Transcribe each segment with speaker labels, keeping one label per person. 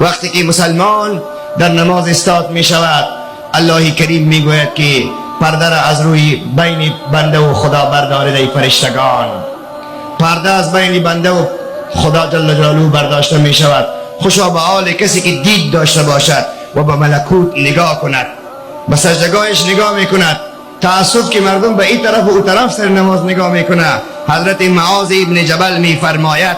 Speaker 1: وقتی که مسلمان در نماز استاد می شود، الله کریم می گوید که پرده را از روی بین بنده و خدا بردارید ای فرشتگان. پرده از بین بنده و خدا جل جلاله برداشته می شود. خوشا به حال کسی که دید داشته باشد و به ملکوت نگاه کند، به سجدگاهش نگاه می کند. تعصب که مردم به این طرف و اون طرف سر نماز نگاه می کند. حضرت معاذ ابن جبل می فرماید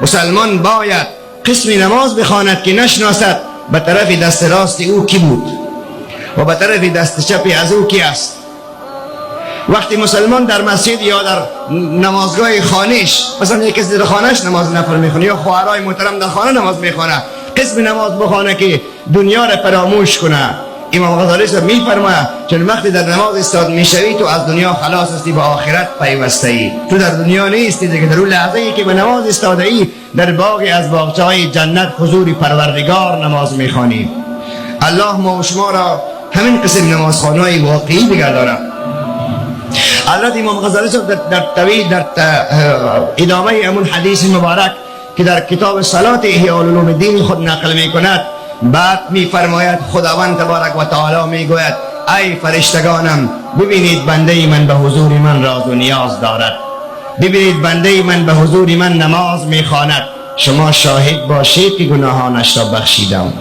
Speaker 1: مسلمان باید قسم نماز بخواند که نشناسد به طرف دست راست او کی بود و به طرف دست چپ از او کی است. وقتی مسلمان در مسجد یا در نمازگاه خانهش، مثلا یک کسی در خانهش نماز نفل میخونه یا خواهرای محترم در خانه نماز میخونه، قسم نماز بخونه که دنیا را فراموش کنه. امام غزالی صاحب میفرماید چون وقتی در نماز استاد میشوی تو از دنیا خلاص هستی، به آخرت پیوسته ای. تو در دنیا نیستی دیگه. در اون لحظه ای که به نماز استاده ای در باغی از باغچه‌های جنت حضور پروردگار نماز میخوانی. الله ما و شما را همین قسم نمازخوان‌های واقعی بگرداند. حضرت امام غزالی صاحب در طویل در ادامه همون حدیث مبارک که در کتاب صلات احیاء علوم الدین خود نقل میکند، بعد میفرماید خداوند تبارک و تعالی میگوید ای فرشتگانم ببینید بنده من به حضور من راز و نیاز دارد، ببینید بنده من به حضور من نماز میخواند، شما شاهد باشید که گناهانش را بخشیدم.